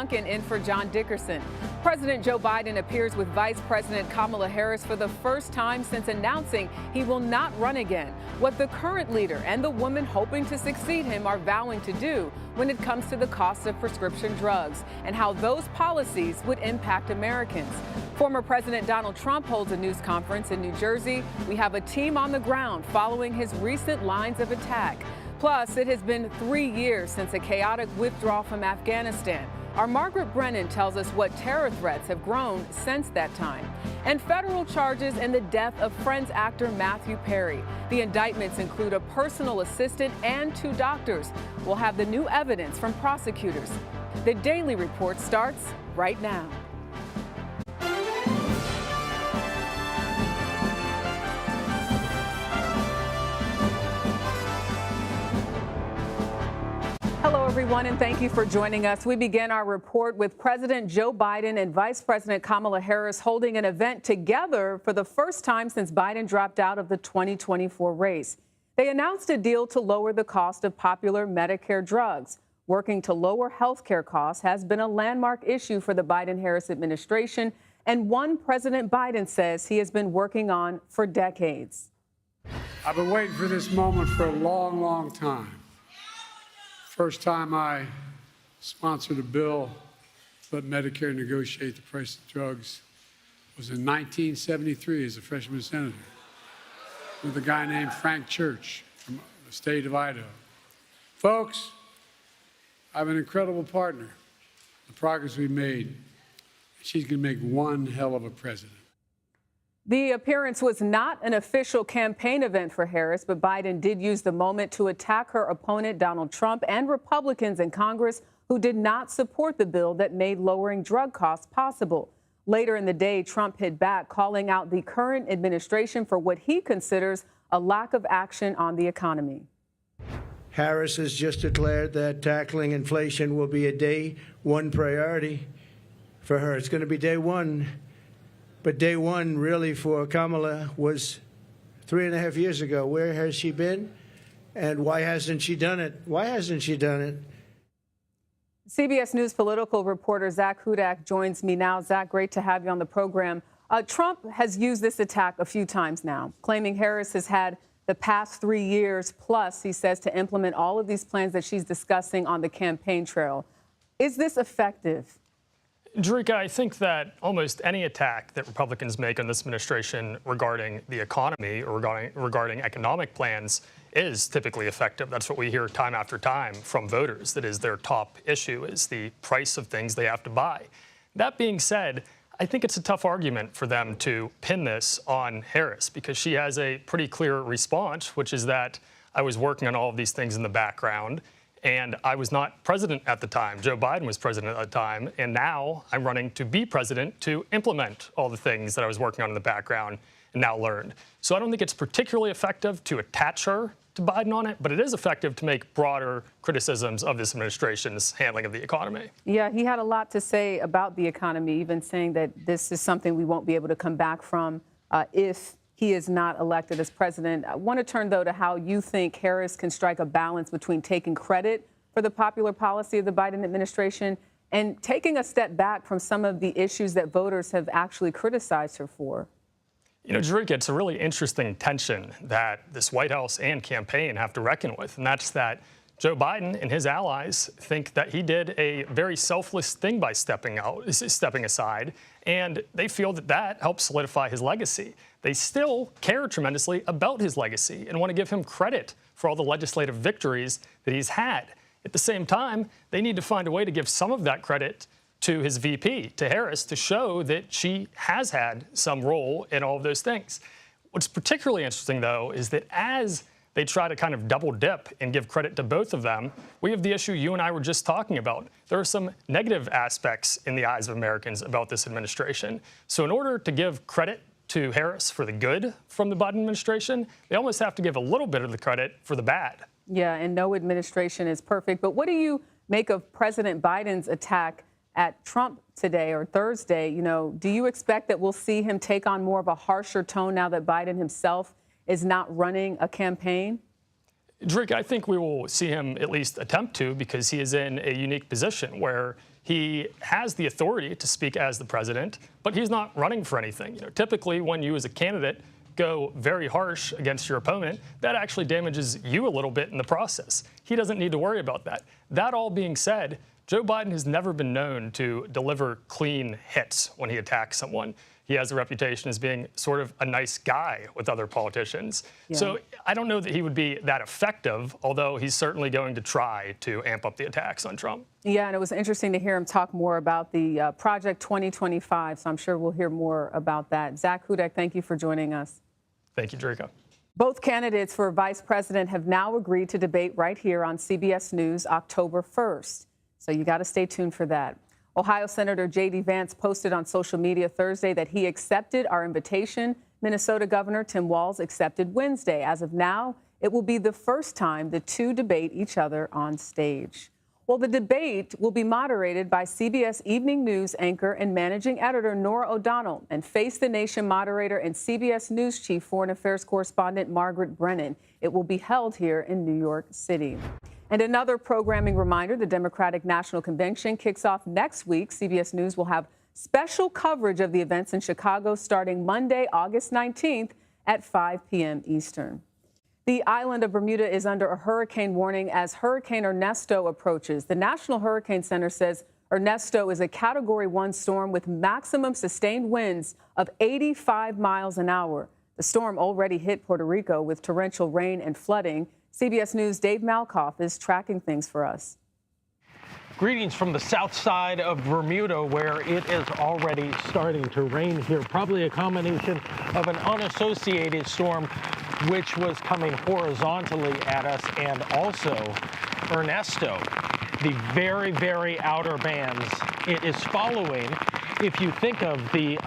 Duncan in for John Dickerson. President Joe Biden appears with Vice President Kamala Harris for the first time since announcing he will not run again. What the current leader and the woman hoping to succeed him are vowing to do when it comes to the cost of prescription drugs and how those policies would impact Americans. Former President Donald Trump holds a news conference in New Jersey. We have a team on the ground following his recent lines of attack. Plus, it has been 3 years since a chaotic withdrawal from Afghanistan. Our Margaret Brennan tells us what terror threats have grown since that time. And federal charges in the death of Friends actor Matthew Perry. The indictments include a personal assistant and 2 doctors. We'll have the new evidence from prosecutors. The Daily Report starts right now. Hello, everyone, and thank you for joining us. We begin our report with President Joe Biden and Vice President Kamala Harris holding an event together for the first time since Biden dropped out of the 2024 race. They announced a deal to lower the cost of popular Medicare drugs. Working to lower health care costs has been a landmark issue for the Biden-Harris administration, and one President Biden says he has been working on for decades. I've been waiting for this moment for a long, long time. First time I sponsored a bill to let Medicare negotiate the price of drugs was in 1973 as a freshman senator with a guy named Frank Church from the state of Idaho. Folks, I have an incredible partner. The progress we've made, she's going to make one hell of a president. The appearance was not an official campaign event for Harris, but Biden did use the moment to attack her opponent, Donald Trump, and Republicans in Congress who did not support the bill that made lowering drug costs possible. Later in the day, Trump hit back, calling out the current administration for what he considers a lack of action on the economy. Harris has just declared that tackling inflation will be a day one priority for her. It's going to be day one. But day one, really, for Kamala was 3.5 years ago. Where has she been? And why hasn't she done it? Why hasn't she done it? CBS News political reporter Zach Hudak joins me now. Zach, great to have you on the program. Trump has used this attack a few times now, claiming Harris has had the past 3 years plus, he says, to implement all of these plans that she's discussing on the campaign trail. Is this effective? Jerika, I think that almost any attack that Republicans make on this administration regarding the economy or regarding economic plans is typically effective. That's what we hear time after time from voters. That is their top issue, is the price of things they have to buy. That being said, I think it's a tough argument for them to pin this on Harris because she has a pretty clear response, which is that I was working on all of these things in the background. And I was not president at the time. Joe Biden was president at the time. And now I'm running to be president to implement all the things that I was working on in the background and now learned. So I don't think it's particularly effective to attach her to Biden on it, but it is effective to make broader criticisms of this administration's handling of the economy. Yeah, he had a lot to say about the economy, even saying that this is something we won't be able to come back from if he is not elected as president. I want to turn, though, to how you think Harris can strike a balance between taking credit for the popular policy of the Biden administration and taking a step back from some of the issues that voters have actually criticized her for. You know, Jerika, it's a really interesting tension that this White House and campaign have to reckon with, and that's that Joe Biden and his allies think that he did a very selfless thing by stepping aside, and they feel that that helps solidify his legacy. They still care tremendously about his legacy and want to give him credit for all the legislative victories that he's had. At the same time, they need to find a way to give some of that credit to his VP, to Harris, to show that she has had some role in all of those things. What's particularly interesting, though, is that as they try to kind of double dip and give credit to both of them, we have the issue you and I were just talking about. There are some negative aspects in the eyes of Americans about this administration. So in order to give credit to Harris for the good from the Biden administration, they almost have to give a little bit of the credit for the bad. Yeah, and no administration is perfect. But what do you make of President Biden's attack at Trump today or Thursday? You know, do you expect that we'll see him take on more of a harsher tone now that Biden himself is not running a campaign? Drake, I think we will see him at least attempt to, because he is in a unique position where He has the authority to speak as the president, but he's not running for anything. Typically, when you as a candidate go very harsh against your opponent, that actually damages you a little bit in the process. He doesn't need to worry about that. That all being said, Joe Biden has never been known to deliver clean hits when he attacks someone. He has a reputation as being sort of a nice guy with other politicians. Yeah. So I don't know that he would be that effective, although he's certainly going to try to amp up the attacks on Trump. Yeah, and it was interesting to hear him talk more about the Project 2025, so I'm sure we'll hear more about that. Zach Hudek, thank you for joining us. Thank you, Drika. Both candidates for vice president have now agreed to debate right here on CBS News October 1st, so you got to stay tuned for that. Ohio Senator J.D. Vance posted on social media Thursday that he accepted our invitation. Minnesota Governor Tim Walz accepted Wednesday. As of now, it will be the first time the two debate each other on stage. Well, the debate will be moderated by CBS Evening News anchor and managing editor Norah O'Donnell and Face the Nation moderator and CBS News chief foreign affairs correspondent Margaret Brennan. It will be held here in New York City. And another programming reminder, the Democratic National Convention kicks off next week. CBS News will have special coverage of the events in Chicago starting Monday, August 19th at 5 p.m. Eastern. The island of Bermuda is under a hurricane warning as Hurricane Ernesto approaches. The National Hurricane Center says Ernesto is a Category 1 storm with maximum sustained winds of 85 miles an hour. The storm already hit Puerto Rico with torrential rain and flooding. CBS News' Dave Malkoff is tracking things for us. Greetings from the south side of Bermuda, where it is already starting to rain here. Probably a combination of an unassociated storm, which was coming horizontally at us, and also Ernesto, the very, very outer bands. It is following, if you think of the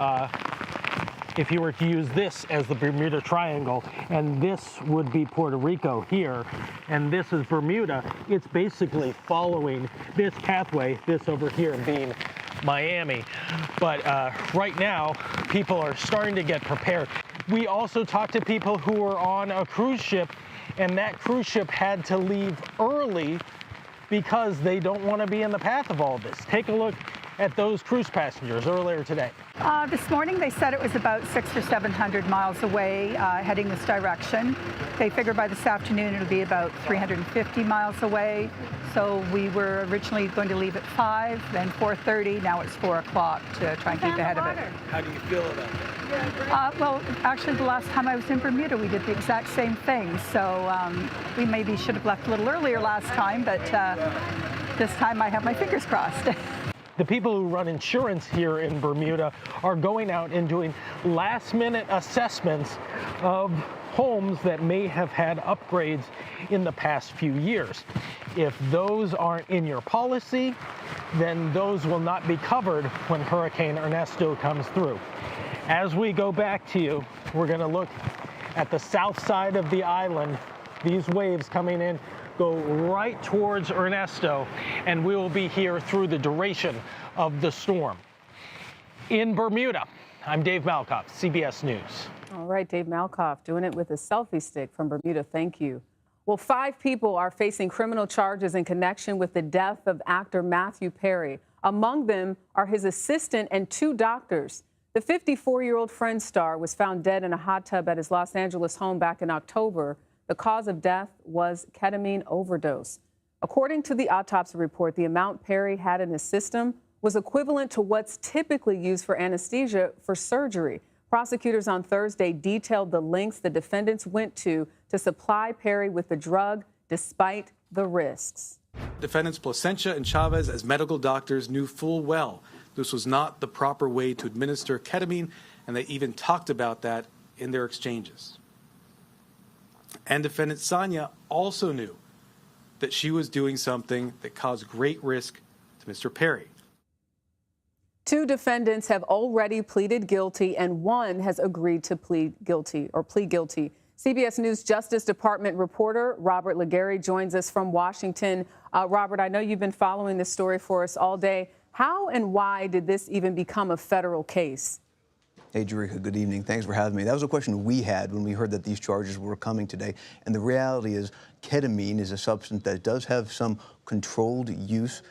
if you were to use this as the Bermuda Triangle, and this would be Puerto Rico here, and this is Bermuda, it's basically following this pathway, this over here being Miami. But right now, people are starting to get prepared. We also talked to people who were on a cruise ship, and that cruise ship had to leave early because they don't want to be in the path of all this. Take a look at those cruise passengers earlier today. This morning they said it was about 600 or 700 miles away, heading this direction. They figure by this afternoon it'll be about 350 miles away. So we were originally going to leave at 5, then 4:30. Now it's 4 o'clock to try and keep ahead of it. How do you feel about that? Well, actually, the last time I was in Bermuda, we did the exact same thing. So we maybe should have left a little earlier last time, but this time I have my fingers crossed. The people who run insurance here in Bermuda are going out and doing last-minute assessments of homes that may have had upgrades in the past few years. If those aren't in your policy, then those will not be covered when Hurricane Ernesto comes through. As we go back to you, we're going to look at the south side of the island. These waves coming in go right towards Ernesto, and we will be here through the duration of the storm. In Bermuda, I'm Dave Malkoff, CBS News. All right, Dave Malkoff doing it with a selfie stick from Bermuda. Thank you. Well, 5 people are facing criminal charges in connection with the death of actor Matthew Perry. Among them are his assistant and 2 doctors. The 54-year-old Friends star was found dead in a hot tub at his Los Angeles home back in October. The cause of death was ketamine overdose. According to the autopsy report, the amount Perry had in his system was equivalent to what's typically used for anesthesia for surgery. Prosecutors on Thursday detailed the lengths the defendants went to supply Perry with the drug despite the risks. Defendants Placencia and Chavez, as medical doctors, knew full well this was not the proper way to administer ketamine, and they even talked about that in their exchanges. And defendant Sonia also knew that she was doing something that caused great risk to Mr. Perry. 2 defendants have already pleaded guilty, and 1 has agreed to plead guilty. CBS News Justice Department reporter Robert Legary joins us from Washington. Robert, I know you've been following this story for us all day. How and why did this even become a federal case? Hey, Jerika, good evening. Thanks for having me. That was a question we had when we heard that these charges were coming today. And the reality is ketamine is a substance that does have some controlled use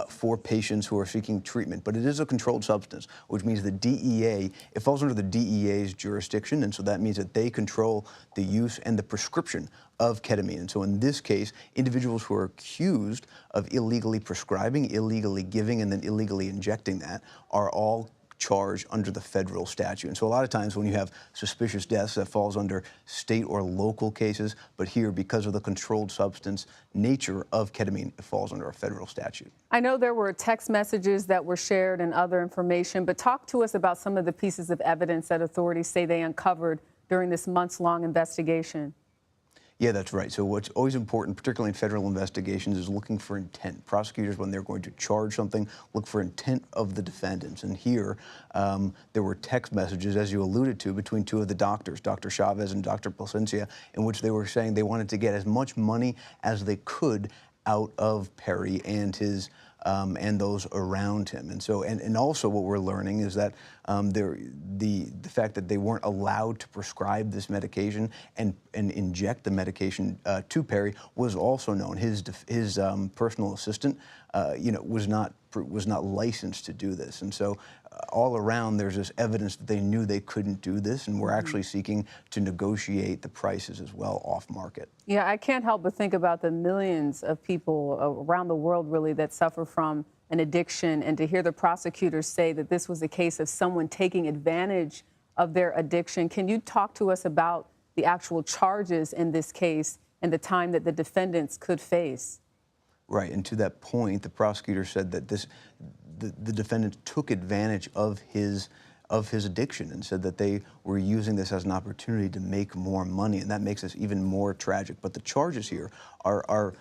for patients who are seeking treatment. But it is a controlled substance, which means the DEA, it falls under the DEA's jurisdiction, and so that means that they control the use and the prescription of ketamine. And so in this case, individuals who are accused of illegally prescribing, illegally giving, and then illegally injecting that are all charged under the federal statute. And so a lot of times when you have suspicious deaths, that falls under state or local cases, but here, because of the controlled substance nature of ketamine, it falls under a federal statute. I know there were text messages that were shared and other information, but talk to us about some of the pieces of evidence that authorities say they uncovered during this months-long investigation. Yeah, that's right. So what's always important, particularly in federal investigations, is looking for intent. Prosecutors, when they're going to charge something, look for intent of the defendants. And here, there were text messages, as you alluded to, between two of the doctors, Dr. Chavez and Dr. Plasencia, in which they were saying they wanted to get as much money as they could out of Perry and his and those around him. And so, and also what we're learning is that the fact that they weren't allowed to prescribe this medication and inject the medication to Perry was also known. His personal assistant, was not licensed to do this. And so all around, there's this evidence that they knew they couldn't do this, and we're actually seeking to negotiate the prices as well off market. Yeah, I can't help but think about the millions of people around the world, really, that suffer from an addiction, and to hear the prosecutors say that this was a case of someone taking advantage of their addiction. Can you talk to us about the actual charges in this case and the time that the defendants could face? Right, and to that point, the prosecutor said that the defendant took advantage of his addiction and said that they were using this as an opportunity to make more money, and that makes this even more tragic. But the charges here are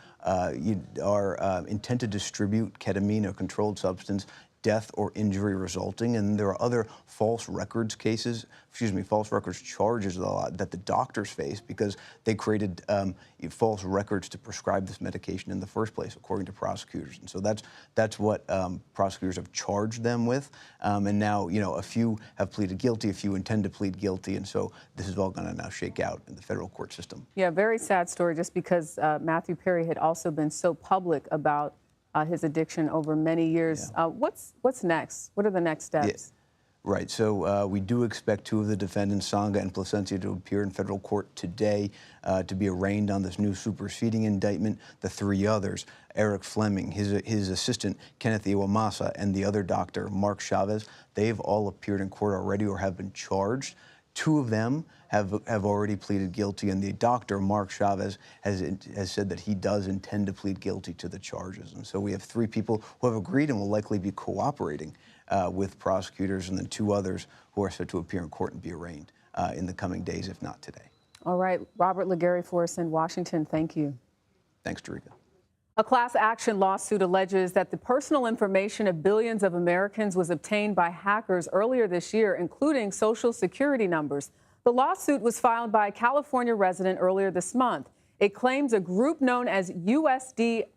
intent to distribute ketamine, a controlled substance, death or injury resulting, and there are other false records charges that the doctors face because they created false records to prescribe this medication in the first place, according to prosecutors. And so that's what prosecutors have charged them with. And now, a few have pleaded guilty, a few intend to plead guilty, and so this is all going to now shake out in the federal court system. Yeah, very sad story, just because Matthew Perry had also been so public about his addiction over many years. Yeah. What's next? What are the next steps? Yeah. Right. So we do expect two of the defendants, Sangha and Plasencia, to appear in federal court today to be arraigned on this new superseding indictment. The three others, Eric Fleming, his assistant, Kenneth Iwamasa, and the other doctor, Mark Chavez, they've all appeared in court already or have been charged. Two of them have already pleaded guilty, and the doctor, Mark Chavez, has said that he does intend to plead guilty to the charges. And so we have three people who have agreed and will likely be cooperating with prosecutors, and then two others who are set to appear in court and be arraigned in the coming days, if not today. All right. Robert Legary for us in Washington. Thank you. Thanks, Tarika. A class action lawsuit alleges that the personal information of billions of Americans was obtained by hackers earlier this year, including Social Security numbers. The lawsuit was filed by a California resident earlier this month. It claims a group known as USDOD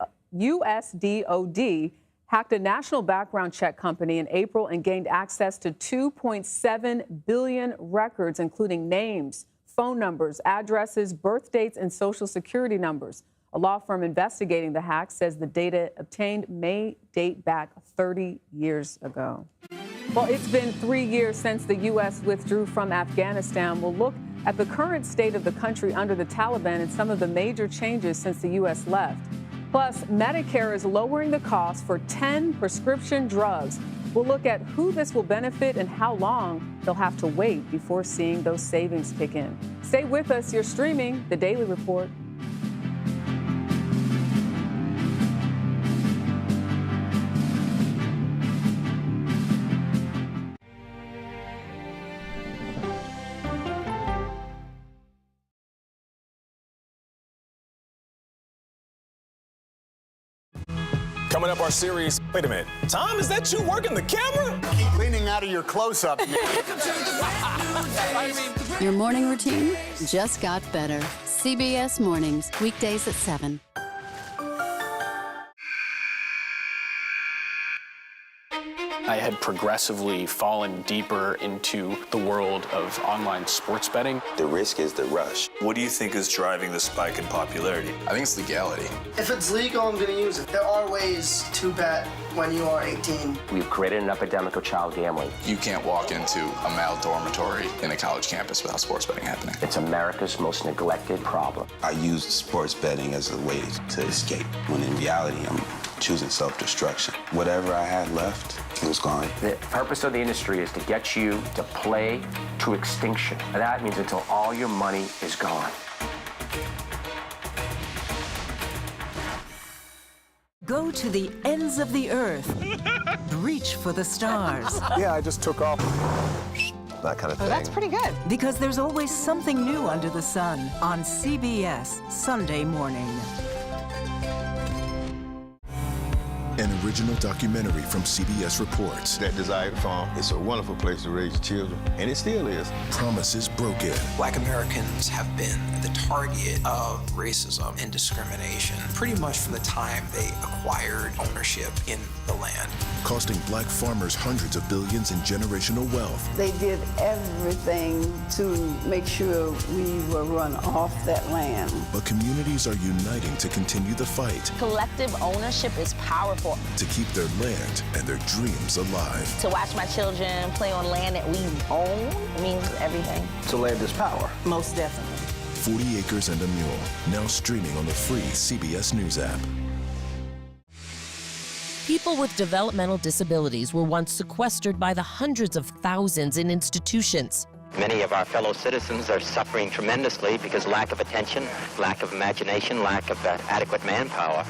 hacked a national background check company in April and gained access to 2.7 billion records, including names, phone numbers, addresses, birth dates, and Social Security numbers. A law firm investigating the hack says the data obtained may date back 30 years ago. Well, it's been 3 years since the U.S. withdrew from Afghanistan. We'll look at the current state of the country under the Taliban and some of the major changes since the U.S. left. Plus, Medicare is lowering the cost for 10 prescription drugs. We'll look at who this will benefit and how long they'll have to wait before seeing those savings kick in. Stay with us. You're streaming The Daily Report. Coming up, our series. Wait a minute. Tom, is that you working the camera? Keep leaning out of your close-up. Your morning routine just got better. CBS Mornings, weekdays at 7. I had progressively fallen deeper into the world of online sports betting. The risk is the rush. What do you think is driving the spike in popularity? I think it's legality. If it's legal, I'm going to use it. There are ways to bet when you are 18. We've created an epidemic of child gambling. You can't walk into a male dormitory in a college campus without sports betting happening. It's America's most neglected problem. I use sports betting as a way to escape, when in reality, I'm choosing self-destruction. Whatever I had left, it was gone. The purpose of the industry is to get you to play to extinction. And that means until all your money is gone. Go to the ends of the earth. Reach for the stars. Yeah, I just took off. That kind of thing. Oh, that's pretty good. Because there's always something new under the sun on CBS Sunday morning. An original documentary from CBS reports. That desired farm, it's a wonderful place to raise children, and it still is. Promises broken. Black Americans have been the target of racism and discrimination pretty much from the time they acquired ownership in the land. Costing black farmers hundreds of billions in generational wealth. They did everything to make sure we were run off that land. But communities are uniting to continue the fight. Collective ownership is powerful. To keep their land and their dreams alive. To watch my children play on land that we own means everything. So land is power. Most definitely. 40 Acres and a Mule, now streaming on the free CBS News app. People with developmental disabilities were once sequestered by the hundreds of thousands in institutions. Many of our fellow citizens are suffering tremendously because lack of attention, lack of imagination, lack of adequate manpower.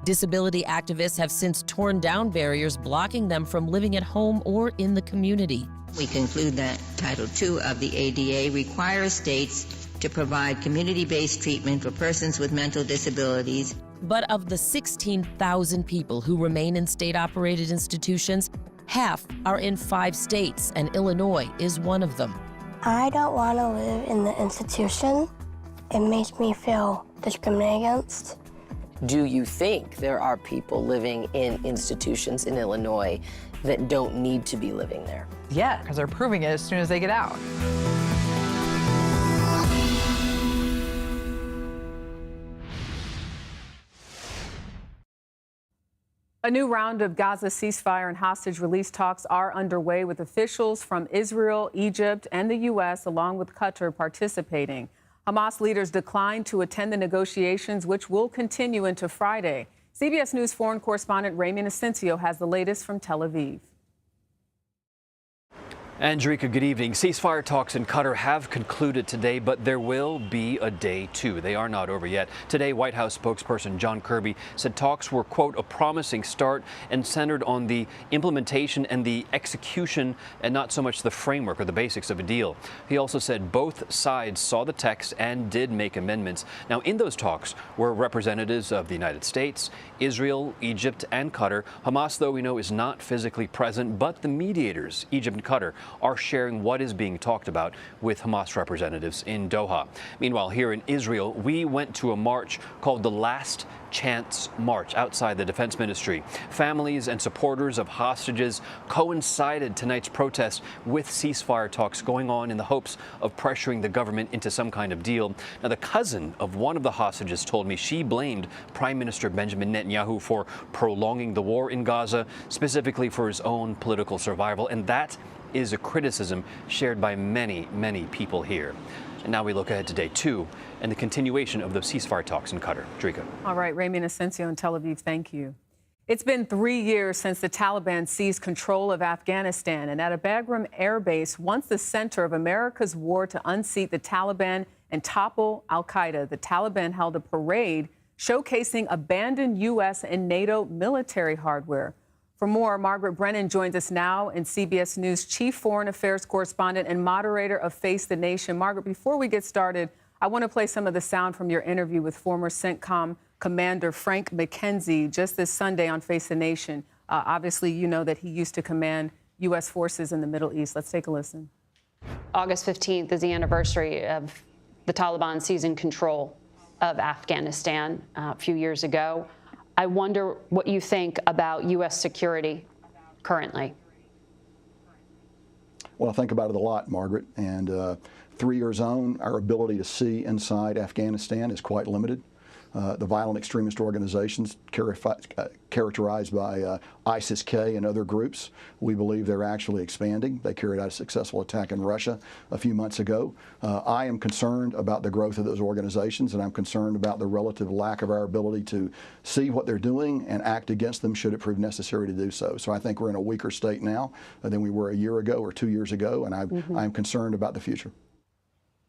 Disability activists have since torn down barriers blocking them from living at home or in the community. We conclude that Title II of the ADA requires states to provide community-based treatment for persons with mental disabilities. But of the 16,000 people who remain in state-operated institutions, half are in 5 states, and Illinois is one of them. I don't want to live in the institution. It makes me feel discriminated against. Do you think there are people living in institutions in Illinois that don't need to be living there? Yeah, because they're proving it as soon as they get out. A new round of Gaza ceasefire and hostage release talks are underway with officials from Israel, Egypt, and the U.S., along with Qatar, participating. Hamas leaders declined to attend the negotiations, which will continue into Friday. CBS News foreign correspondent Raymond Asensio has the latest from Tel Aviv. Andrika, good evening. Ceasefire talks in Qatar have concluded today, but there will be a day 2. They are not over yet. Today, White House spokesperson John Kirby said talks were, quote, a promising start and centered on the implementation and the execution and not so much the framework or the basics of a deal. He also said both sides saw the text and did make amendments. Now, in those talks were representatives of the United States, Israel, Egypt, and Qatar. Hamas, though we know, is not physically present, but the mediators, Egypt and Qatar, are sharing what is being talked about with Hamas representatives in Doha. Meanwhile, here in Israel, we went to a march called the Last Chance March outside the Defense Ministry. Families and supporters of hostages coincided tonight's protest with ceasefire talks going on in the hopes of pressuring the government into some kind of deal. Now, the cousin of one of the hostages told me she blamed Prime Minister Benjamin Netanyahu for prolonging the war in Gaza, specifically for his own political survival, and that is a criticism shared by many, many people here. And now we look ahead to day 2 and the continuation of those ceasefire talks in Qatar. Drika. All right, Raymond Asensio in Tel Aviv, thank you. It's been 3 years since the Taliban seized control of Afghanistan, and at a Bagram air base, once the center of America's war to unseat the Taliban and topple al-Qaeda, the Taliban held a parade showcasing abandoned U.S. and NATO military hardware. For more, Margaret Brennan joins us now, and CBS News chief foreign affairs correspondent and moderator of Face the Nation. Margaret, before we get started, I want to play some of the sound from your interview with former CENTCOM Commander Frank McKenzie just this Sunday on Face the Nation. Obviously, you know that he used to command U.S. forces in the Middle East. Let's take a listen. August 15th is the anniversary of the Taliban seizing control of Afghanistan a few years ago. I wonder what you think about U.S. security currently? Well, I think about it a lot, Margaret, and 3 years on, our ability to see inside Afghanistan is quite limited. The violent extremist organizations characterized by ISIS-K and other groups, we believe they're actually expanding. They carried out a successful attack in Russia a few months ago. I am concerned about the growth of those organizations, and I'm concerned about the relative lack of our ability to see what they're doing and act against them should it prove necessary to do so. So I think we're in a weaker state now than we were a year ago or 2 years ago, and I'm concerned about the future.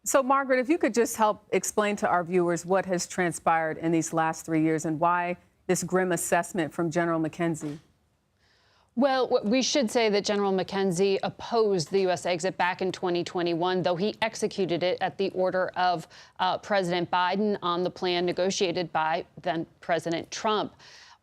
So, Margaret, if you could just help explain to our viewers what has transpired in these last 3 years and why this grim assessment from General McKenzie. Well, we should say that General McKenzie opposed the U.S. exit back in 2021, though he executed it at the order of President Biden on the plan negotiated by then President Trump.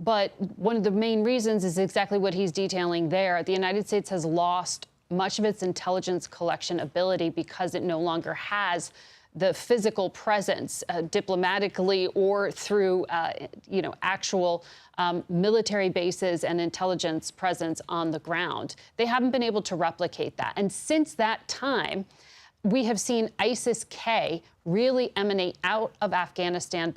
But one of the main reasons is exactly what he's detailing there. The United States has lost much of its intelligence collection ability because it no longer has the physical presence diplomatically or through, actual military bases and intelligence presence on the ground. They haven't been able to replicate that. And since that time, we have seen ISIS-K really emanate out of Afghanistan,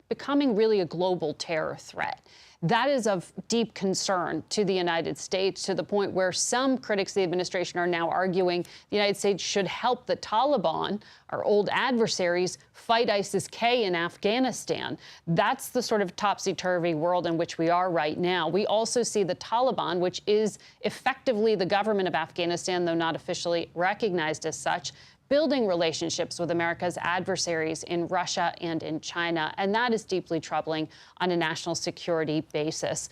becoming really a global terror threat. That is of deep concern to the United States, to the point where some critics of the administration are now arguing the United States should help the Taliban, our old adversaries, fight ISIS-K in Afghanistan. That's the sort of topsy-turvy world in which we are right now. We also see the Taliban, which is effectively the government of Afghanistan, though not officially recognized as such, building relationships with America's adversaries in Russia and in China. And that is deeply troubling on a national security basis.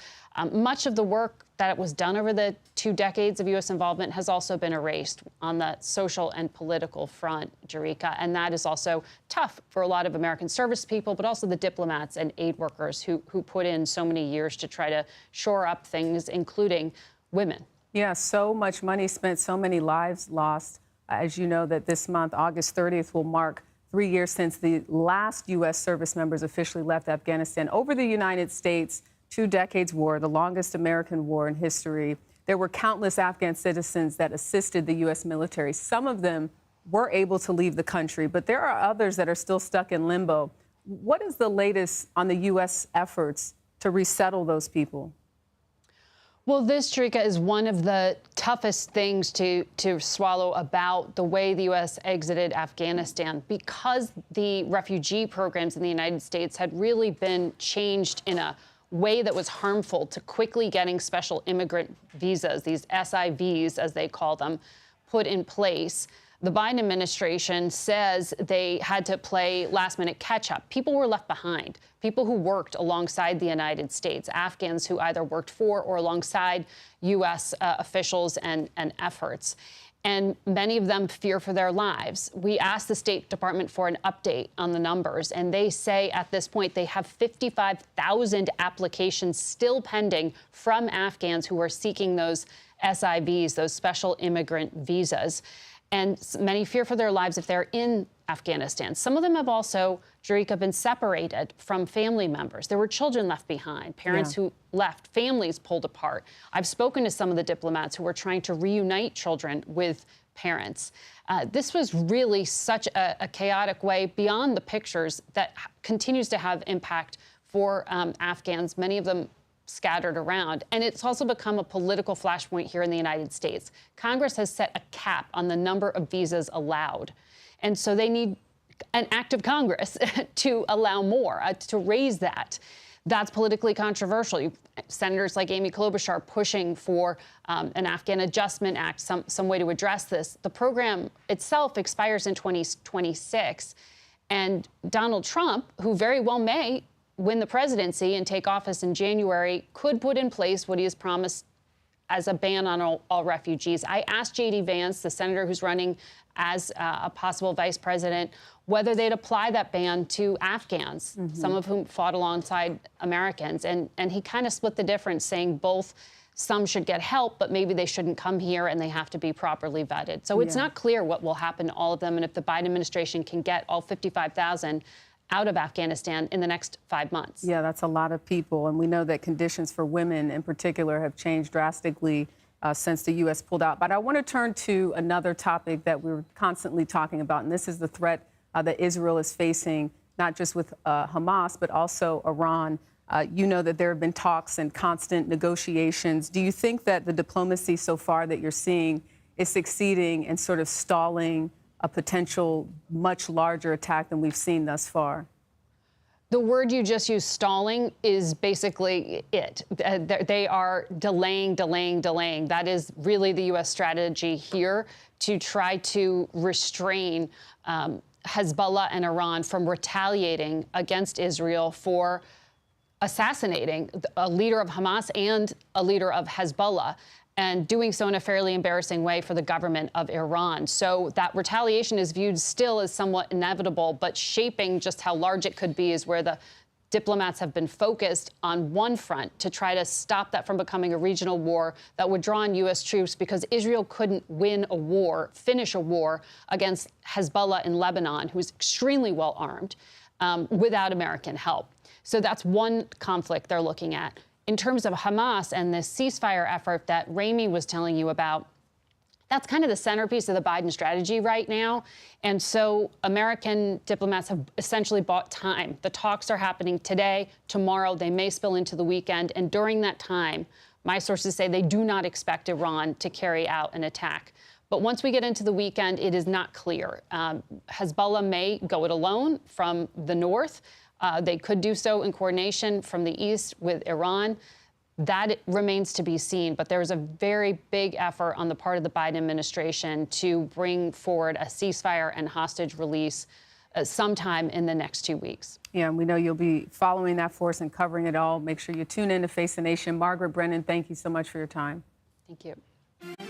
Much of the work that was done over the 2 decades of U.S. involvement has also been erased on the social and political front, Jerika. And that is also tough for a lot of American service people, but also the diplomats and aid workers who put in so many years to try to shore up things, including women. Yeah, so much money spent, so many lives lost. As you know, that this month, August 30th, will mark 3 years since the last U.S. service members officially left Afghanistan. Over the United States, 2 decades war, the longest American war in history. There were countless Afghan citizens that assisted the U.S. military. Some of them were able to leave the country, but there are others that are still stuck in limbo. What is the latest on the U.S. efforts to resettle those people? Well, this, Jerika, is one of the toughest things to swallow about the way the U.S. exited Afghanistan, because the refugee programs in the United States had really been changed in a way that was harmful to quickly getting special immigrant visas, these SIVs, as they call them, put in place. The Biden administration says they had to play last-minute catch-up. People were left behind, people who worked alongside the United States, Afghans who either worked for or alongside U.S. Officials and efforts. And many of them fear for their lives. We asked the State Department for an update on the numbers, and they say at this point they have 55,000 applications still pending from Afghans who are seeking those SIVs, those special immigrant visas. And many fear for their lives if they're in Afghanistan. Some of them have also, Jerika, been separated from family members. There were children left behind, parents who left, families pulled apart. I've spoken to some of the diplomats who were trying to reunite children with parents. This was really such a chaotic way beyond the pictures that continues to have impact for Afghans, many of them scattered around. And it's also become a political flashpoint here in the United States. Congress has set a cap on the number of visas allowed. And so they need an act of Congress to allow more, to raise that. That's politically controversial. Senators like Amy Klobuchar pushing for an Afghan Adjustment Act, some way to address this. The program itself expires in 2026. And Donald Trump, who very well may win the presidency and take office in January, could put in place what he has promised as a ban on all refugees. I asked J.D. Vance, the senator who's running as a possible vice president, whether they'd apply that ban to Afghans, some of whom fought alongside Americans. And he kind of split the difference, saying both some should get help, but maybe they shouldn't come here and they have to be properly vetted. So it's not clear what will happen to all of them. And if the Biden administration can get all 55,000 out of Afghanistan in the next 5 months. Yeah, that's a lot of people. And we know that conditions for women in particular have changed drastically since the U.S. pulled out. But I want to turn to another topic that we're constantly talking about, and this is the threat that Israel is facing, not just with Hamas, but also Iran. You know that there have been talks and constant negotiations. Do you think that the diplomacy so far that you're seeing is succeeding in sort of stalling a potential much larger attack than we've seen thus far? The word you just used, stalling, is basically it. They are delaying. That is really the U.S. strategy here, to try to restrain Hezbollah and Iran from retaliating against Israel for assassinating a leader of Hamas and a leader of Hezbollah, and doing so in a fairly embarrassing way for the government of Iran. So that retaliation is viewed still as somewhat inevitable, but shaping just how large it could be is where the diplomats have been focused on one front to try to stop that from becoming a regional war that would draw in U.S. troops, because Israel couldn't win a war, finish a war against Hezbollah in Lebanon, who's extremely well armed, without American help. So that's one conflict they're looking at. In terms of Hamas and this ceasefire effort that Rami was telling you about, that's kind of the centerpiece of the Biden strategy right now. And so American diplomats have essentially bought time. The talks are happening today, tomorrow. They may spill into the weekend. And during that time, my sources say they do not expect Iran to carry out an attack. But once we get into the weekend, it is not clear. Hezbollah may go it alone from the north. They could do so in coordination from the east with Iran. That remains to be seen. But there is a very big effort on the part of the Biden administration to bring forward a ceasefire and hostage release sometime in the next 2 weeks. Yeah, and we know you'll be following that for us and covering it all. Make sure you tune in to Face the Nation. Margaret Brennan, thank you so much for your time. Thank you.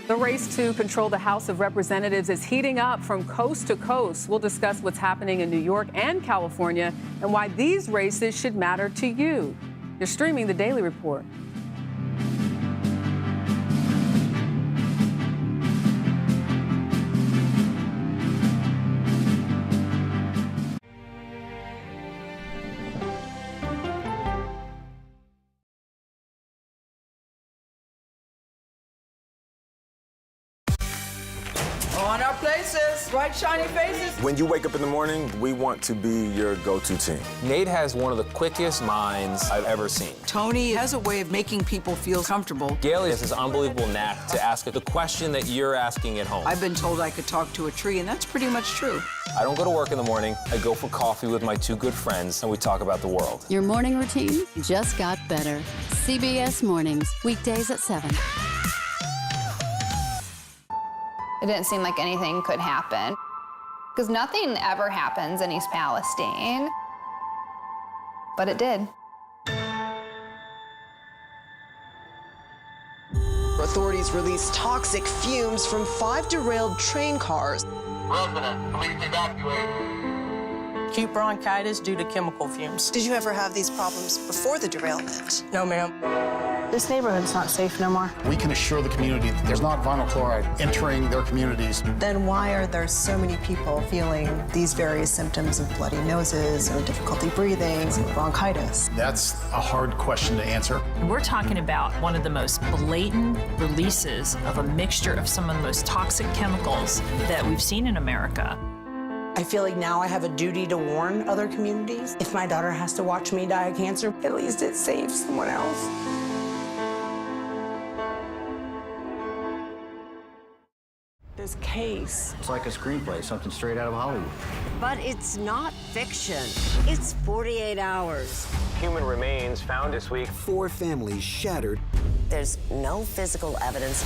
The race to control the House of Representatives is heating up from coast to coast. We'll discuss what's happening in New York and California and why these races should matter to you. You're streaming The Daily Report. On our places, bright, shiny faces. When you wake up in the morning, we want to be your go-to team. Nate has one of the quickest minds I've ever seen. Tony has a way of making people feel comfortable. Gail has this unbelievable knack to ask the question that you're asking at home. I've been told I could talk to a tree, and that's pretty much true. I don't go to work in the morning. I go for coffee with my two good friends, and we talk about the world. Your morning routine just got better. CBS Mornings, weekdays at 7. It didn't seem like anything could happen, because nothing ever happens in East Palestine, but it did. Authorities released toxic fumes from 5 derailed train cars. Resident, please evacuate. Acute bronchitis due to chemical fumes. Did you ever have these problems before the derailment? No, ma'am. This neighborhood's not safe no more. We can assure the community that there's not vinyl chloride entering their communities. Then why are there so many people feeling these various symptoms of bloody noses or difficulty breathing or bronchitis? That's a hard question to answer. We're talking about one of the most blatant releases of a mixture of some of the most toxic chemicals that we've seen in America. I feel like now I have a duty to warn other communities. If my daughter has to watch me die of cancer, at least it saves someone else. This case. It's like a screenplay, something straight out of Hollywood. But it's not fiction. It's 48 hours. Human remains found this week. 4 families shattered. There's no physical evidence.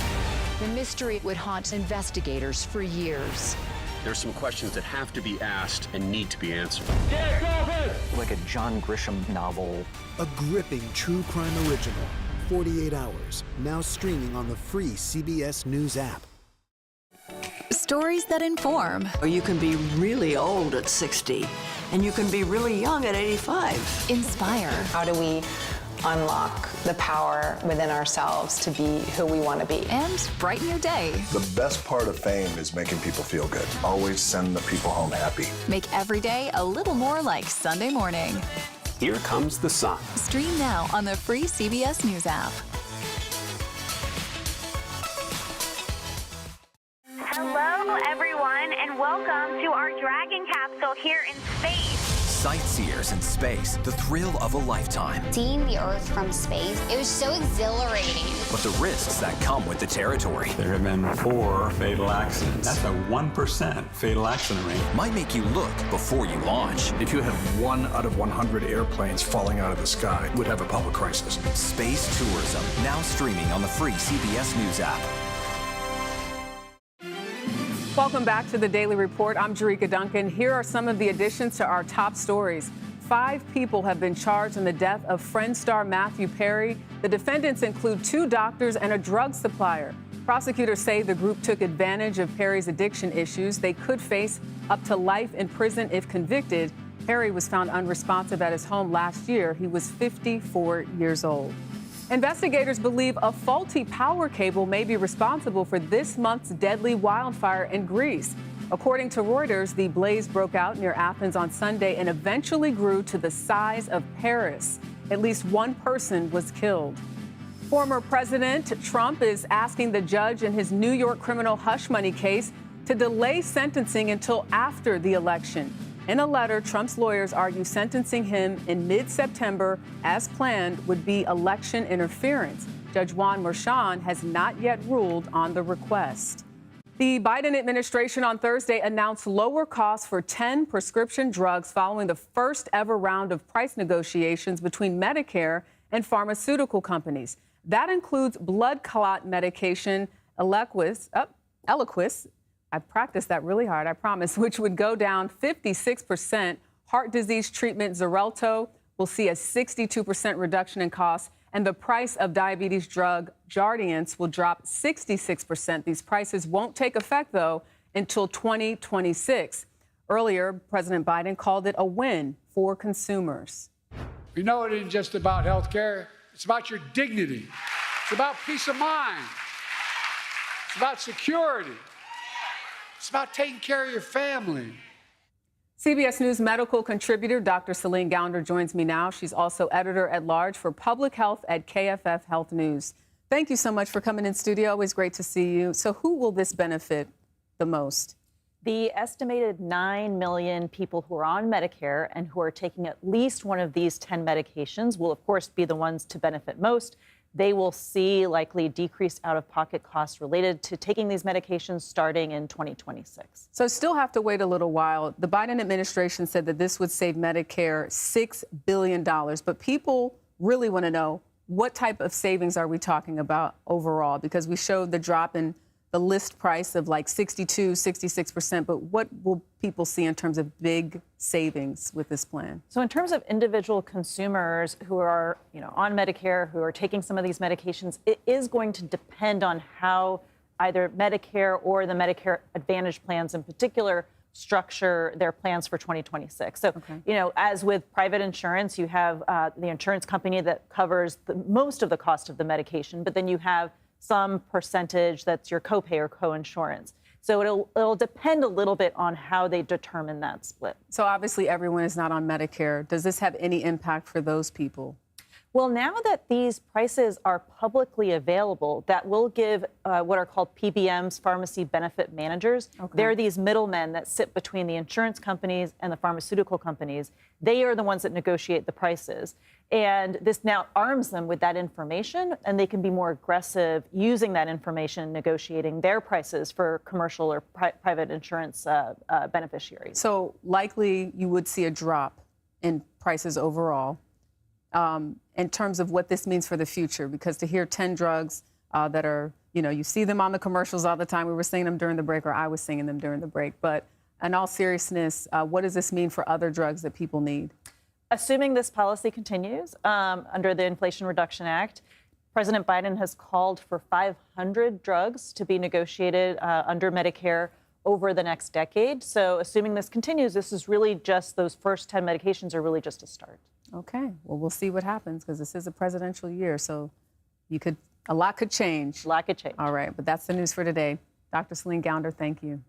The mystery would haunt investigators for years. There's some questions that have to be asked and need to be answered. Like a John Grisham novel. A gripping true crime original. 48 hours. Now streaming on the free CBS News app. Stories that inform. Or you can be really old at 60, and you can be really young at 85. Inspire. How do we unlock the power within ourselves to be who we want to be. And brighten your day. The best part of fame is making people feel good. Always send the people home happy. Make every day a little more like Sunday morning. Here comes the sun. Stream now on the free CBS News app. Hello, everyone, and welcome to our Dragon capsule here in space. Sightseers in space, the thrill of a lifetime. Seeing the Earth from space, it was so exhilarating. But the risks that come with the territory. There have been 4 fatal accidents. That's a 1% fatal accident rate. Might make you look before you launch. If you had 1 out of 100 airplanes falling out of the sky, we'd have a public crisis. Space tourism, now streaming on the free CBS News app. Welcome back to the Daily Report. I'm Jerika Duncan. Here are some of the additions to our top stories. 5 people have been charged in the death of Friends star Matthew Perry. The defendants include 2 doctors and a drug supplier. Prosecutors say the group took advantage of Perry's addiction issues. They could face up to life in prison if convicted. Perry was found unresponsive at his home last year. He was 54 years old. Investigators believe a faulty power cable may be responsible for this month's deadly wildfire in Greece. According to Reuters, the blaze broke out near Athens on Sunday and eventually grew to the size of Paris. At least 1 person was killed. Former President Trump is asking the judge in his New York criminal hush money case to delay sentencing until after the election. In a letter, Trump's lawyers argue sentencing him in mid-September, as planned, would be election interference. Judge Juan Merchan has not yet ruled on the request. The Biden administration on Thursday announced lower costs for 10 prescription drugs following the first ever round of price negotiations between Medicare and pharmaceutical companies. That includes blood clot medication, Eliquis. I practiced that really hard, I promise, which would go down 56%. Heart disease treatment Xarelto will see a 62% reduction in costs, and the price of diabetes drug Jardiance will drop 66%. These prices won't take effect, though, until 2026. Earlier, President Biden called it a win for consumers. We know it isn't just about health care. It's about your dignity. It's about peace of mind. It's about security. It's about taking care of your family. CBS News medical contributor Dr. Celine Gounder joins me now. She's also editor-at-large for public health at KFF Health News. Thank you so much for coming in studio. Always great to see you. So who will this benefit the most? The estimated 9 million people who are on Medicare and who are taking at least one of these 10 medications will, of course, be the ones to benefit most. They will see likely decreased out-of-pocket costs related to taking these medications starting in 2026. So still have to wait a little while. The Biden administration said that this would save Medicare $6 billion. But people really want to know, what type of savings are we talking about overall? Because we showed the drop in the list price of like 62, 66%. But what will people see in terms of big savings with this plan? So in terms of individual consumers who are, on Medicare, who are taking some of these medications, it is going to depend on how either Medicare or the Medicare Advantage plans in particular structure their plans for 2026. So, as with private insurance, you have the insurance company that covers most of the cost of the medication, but then you have some percentage that's your copay or co-insurance. So it'll depend a little bit on how they determine that split. So obviously everyone is not on Medicare. Does this have any impact for those people? Well, now that these prices are publicly available, that will give what are called PBMs, pharmacy benefit managers. Okay. They're these middlemen that sit between the insurance companies and the pharmaceutical companies. They are the ones that negotiate the prices. And this now arms them with that information, and they can be more aggressive using that information, negotiating their prices for commercial or private insurance beneficiaries. So likely you would see a drop in prices overall. In terms of what this means for the future, because to hear 10 drugs that are, you see them on the commercials all the time. We were seeing them during the break, or I was seeing them during the break. But in all seriousness, what does this mean for other drugs that people need? Assuming this policy continues under the Inflation Reduction Act, President Biden has called for 500 drugs to be negotiated under Medicare over the next decade. So assuming this continues, this is really just those first 10 medications are really just a start. Okay, well, we'll see what happens because this is a presidential year, so a lot could change. A lot could change. All right, but that's the news for today. Dr. Celine Gounder, thank you.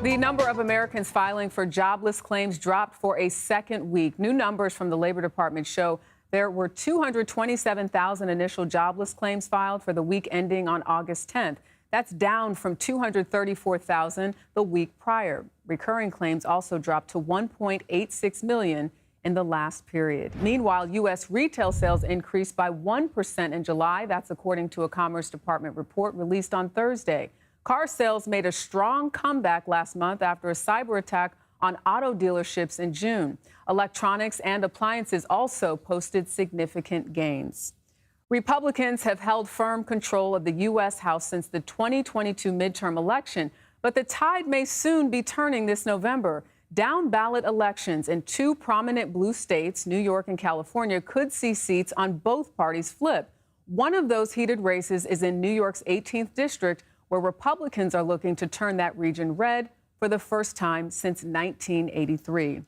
The number of Americans filing for jobless claims dropped for a second week. New numbers from the Labor Department show there were 227,000 initial jobless claims filed for the week ending on August 10th. That's down from 234,000 the week prior. Recurring claims also dropped to 1.86 million in the last period. Meanwhile, U.S. retail sales increased by 1% in July. That's according to a Commerce Department report released on Thursday. Car sales made a strong comeback last month after a cyber attack on auto dealerships in June. Electronics and appliances also posted significant gains. Republicans have held firm control of the U.S. House since the 2022 midterm election, but the tide may soon be turning this November. Down-ballot elections in two prominent blue states, New York and California, could see seats on both parties flip. One of those heated races is in New York's 18th district, where Republicans are looking to turn that region red for the first time since 1983.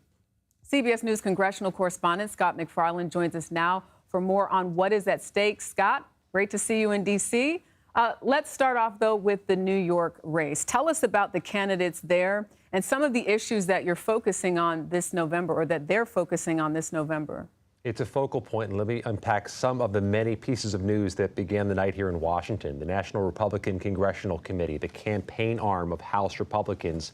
CBS News congressional correspondent Scott McFarland joins us now for more on what is at stake. Scott, great to see you in D.C. Let's start off, though, with the New York race. Tell us about the candidates there and some of the issues that you're focusing on this November, or that they're focusing on this November. It's a focal point, and let me unpack some of the many pieces of news that began the night here in Washington. The National Republican Congressional Committee, the campaign arm of House Republicans,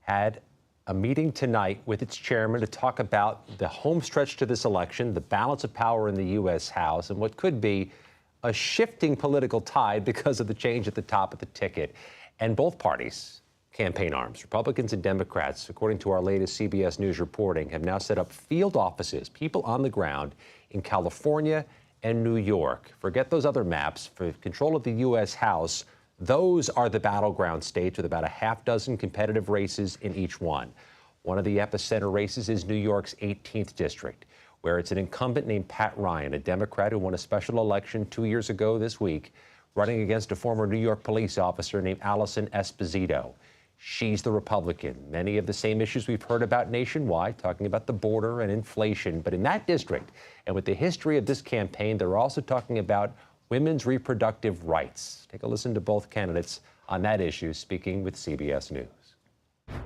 had a meeting tonight with its chairman to talk about the home stretch to this election, the balance of power in the U.S. House, and what could be a shifting political tide because of the change at the top of the ticket. And both parties, campaign arms, Republicans and Democrats, according to our latest CBS News reporting, have now set up field offices, people on the ground in California and New York. Forget those other maps. For control of the U.S. House, those are the battleground states with about a half dozen competitive races in each one. One of the epicenter races is New York's 18th district, where it's an incumbent named Pat Ryan, a Democrat who won a special election 2 years ago this week, running against a former New York police officer named Allison Esposito. She's the Republican. Many of the same issues we've heard about nationwide, talking about the border and inflation. But in that district, and with the history of this campaign, they're also talking about women's reproductive rights. Take a listen to both candidates on that issue, speaking with CBS News.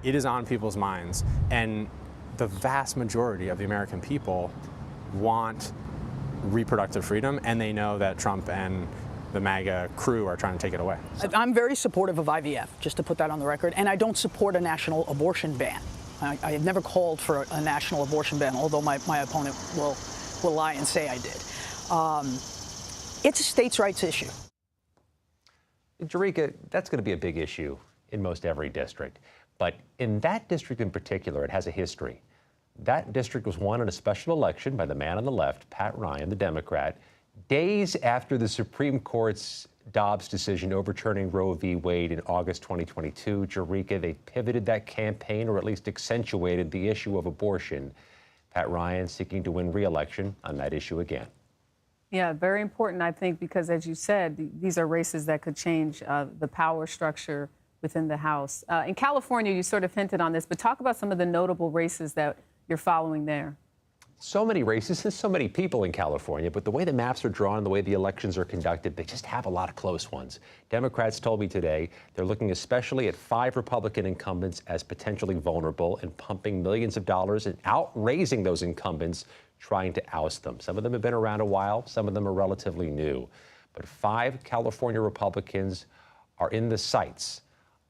It is on people's minds, and the vast majority of the American people want reproductive freedom, and they know that Trump and the MAGA crew are trying to take it away. So. I'm very supportive of IVF, just to put that on the record, and I don't support a national abortion ban. I have never called for a national abortion ban, although my opponent will lie and say I did. It's a states' rights issue. Jerika, that's going to be a big issue in most every district. But in that district in particular, it has a history. That district was won in a special election by the man on the left, Pat Ryan, the Democrat, days after the Supreme Court's Dobbs decision overturning Roe v. Wade in August 2022. Jerika, they pivoted that campaign, or at least accentuated the issue of abortion. Pat Ryan seeking to win re-election on that issue again. Yeah, very important, I think, because as you said, these are races that could change the power structure within the House. In California, you sort of hinted on this, but talk about some of the notable races that you're following there. So many races and so many people in California, but the way the maps are drawn, the way the elections are conducted, they just have a lot of close ones. Democrats told me today they're looking especially at 5 Republican incumbents as potentially vulnerable and pumping millions of dollars and outraising those incumbents, trying to oust them. Some of them have been around a while, some of them are relatively new. But 5 California Republicans are in the sights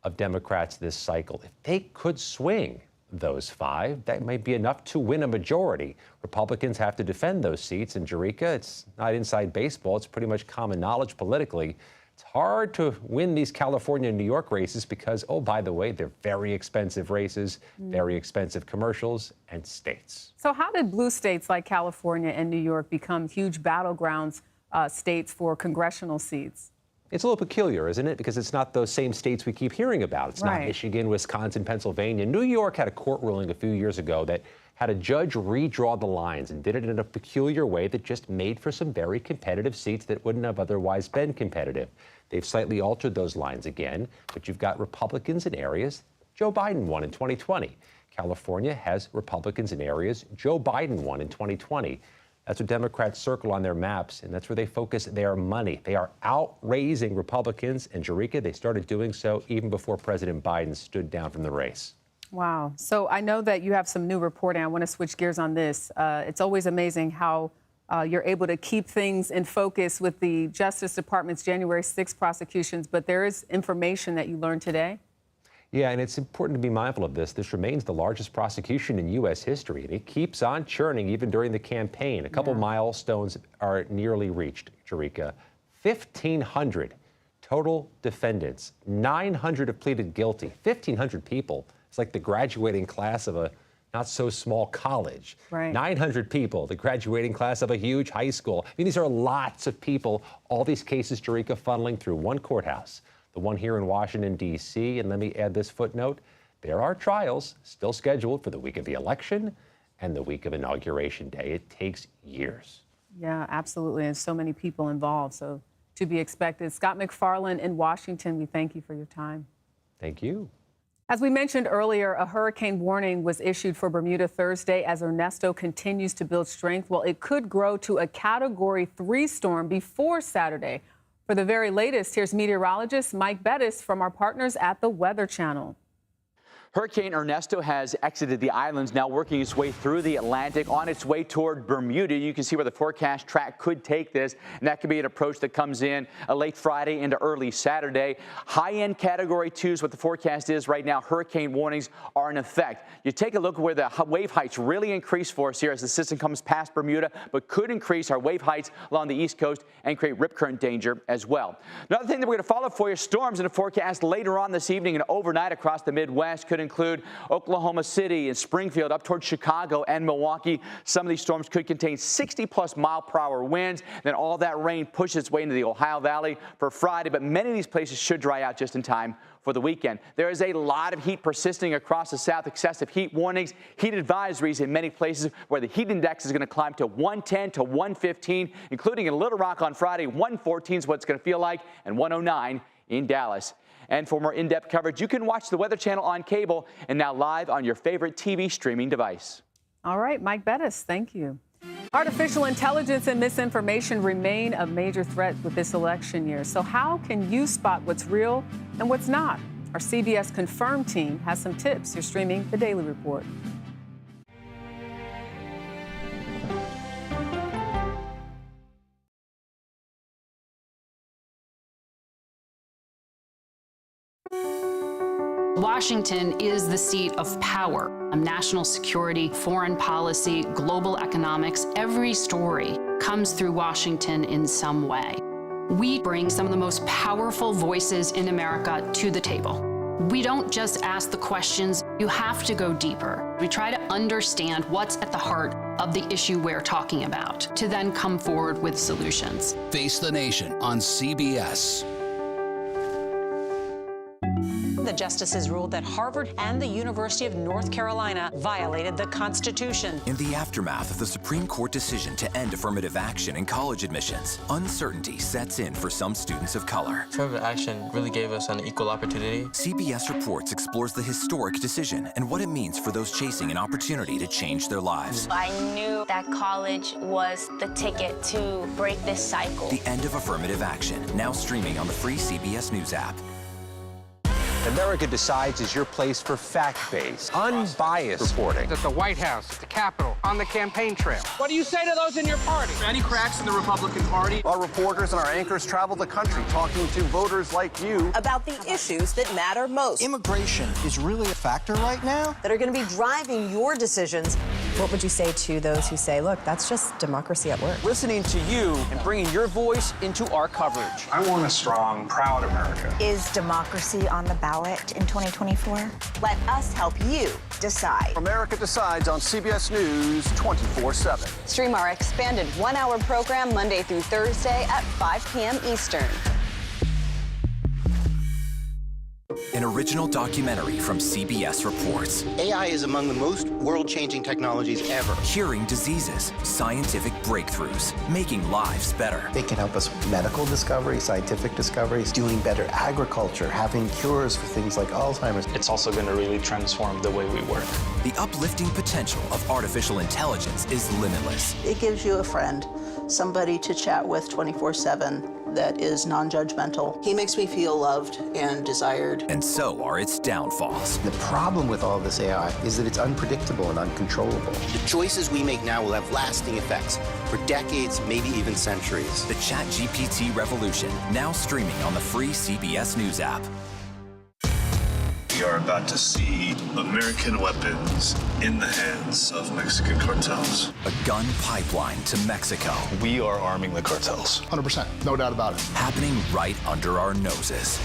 of Democrats this cycle. If they could swing those 5, that might be enough to win a majority. Republicans have to defend those seats, and Jerika, it's not inside baseball, it's pretty much common knowledge politically. It's hard to win these California and New York races because, oh, by the way, they're very expensive races, very expensive commercials, and states. So how did blue states like California and New York become huge battlegrounds states for congressional seats? It's a little peculiar, isn't it? Because it's not those same states we keep hearing about. It's not Michigan, Wisconsin, Pennsylvania. New York had a court ruling a few years ago that had a judge redraw the lines and did it in a peculiar way that just made for some very competitive seats that wouldn't have otherwise been competitive. They've slightly altered those lines again, but you've got Republicans in areas Joe Biden won in 2020. California has Republicans in areas Joe Biden won in 2020. That's what Democrats circle on their maps, and that's where they focus their money. They are outraising Republicans, and Jerika, they started doing so even before President Biden stood down from the race. Wow. So I know that you have some new reporting. I want to switch gears on this. It's always amazing how you're able to keep things in focus with the Justice Department's January 6th prosecutions, but there is information that you learned today. Yeah, and it's important to be mindful of this. This remains the largest prosecution in U.S. history, and it keeps on churning even during the campaign. A couple milestones are nearly reached, Jerika. 1,500 total defendants. 900 have pleaded guilty. 1,500 people. It's like the graduating class of a not-so-small college. Right. 900 people, the graduating class of a huge high school. I mean, these are lots of people. All these cases, Jerika, funneling through one courthouse. The one here in Washington, D.C., and let me add this footnote. There are trials still scheduled for the week of the election and the week of Inauguration Day. It takes years. Yeah, absolutely, and so many people involved, so to be expected. Scott McFarland in Washington, we thank you for your time. Thank you. As we mentioned earlier, a hurricane warning was issued for Bermuda Thursday as Ernesto continues to build strength. Well, it could grow to a Category 3 storm before Saturday. For the very latest, here's meteorologist Mike Bettis from our partners at the Weather Channel. Hurricane Ernesto has exited the islands, now working its way through the Atlantic on its way toward Bermuda. You can see where the forecast track could take this, and that could be an approach that comes in late Friday into early Saturday. High-end Category 2 is what the forecast is right now. Hurricane warnings are in effect. You take a look at where the wave heights really increase for us here as the system comes past Bermuda, but could increase our wave heights along the East Coast and create rip current danger as well. Another thing that we're going to follow for you, storms in the forecast later on this evening and overnight across the Midwest could include Oklahoma City and Springfield up towards Chicago and Milwaukee. Some of these storms could contain 60-plus mile-per-hour winds. Then all that rain pushes its way into the Ohio Valley for Friday, but many of these places should dry out just in time for the weekend. There is a lot of heat persisting across the South. Excessive heat warnings, heat advisories in many places where the heat index is going to climb to 110 to 115, including in Little Rock on Friday. 114 is what it's going to feel like, and 109 in Dallas. And for more in-depth coverage, you can watch the Weather Channel on cable and now live on your favorite TV streaming device. All right, Mike Bettis, thank you. Artificial intelligence and misinformation remain a major threat with this election year. So how can you spot what's real and what's not? Our CBS Confirmed team has some tips. You're streaming The Daily Report. Washington is the seat of power. National security, foreign policy, global economics, every story comes through Washington in some way. We bring some of the most powerful voices in America to the table. We don't just ask the questions, you have to go deeper. We try to understand what's at the heart of the issue we're talking about, to then come forward with solutions. Face the Nation on CBS. The justices ruled that Harvard and the University of North Carolina violated the Constitution. In the aftermath of the Supreme Court decision to end affirmative action in college admissions, uncertainty sets in for some students of color. Affirmative action really gave us an equal opportunity. CBS Reports explores the historic decision and what it means for those chasing an opportunity to change their lives. I knew that college was the ticket to break this cycle. The end of affirmative action, now streaming on the free CBS News app. America Decides is your place for fact-based, unbiased reporting. At the White House, at the Capitol, on the campaign trail. What do you say to those in your party? Any cracks in the Republican Party? Our reporters and our anchors travel the country talking to voters like you about the issues that matter most. Immigration is really a factor right now that are going to be driving your decisions. What would you say to those who say, look, that's just democracy at work? Listening to you and bringing your voice into our coverage. I want a strong, proud America. Is democracy on the ballot in 2024? Let us help you decide. America Decides on CBS News 24/7. Stream our expanded one-hour program Monday through Thursday at 5 p.m. Eastern. an original documentary from CBS reports. AI is among the most world-changing technologies ever. Curing diseases, scientific breakthroughs, making lives better. It can help us with medical discovery, scientific discoveries, doing better agriculture, having cures for things like Alzheimer's. It's also going to really transform the way we work. The uplifting potential of artificial intelligence is limitless. It gives you a friend, somebody to chat with 24/7 that is non-judgmental. He makes me feel loved and desired. And so are its downfalls. The problem with all this AI is that it's unpredictable and uncontrollable. The choices we make now will have lasting effects for decades, maybe even centuries. The ChatGPT revolution, now streaming on the free CBS News app. We are about to see American weapons in the hands of Mexican cartels. A gun pipeline to Mexico. We are arming the cartels. 100%, no doubt about it. Happening right under our noses.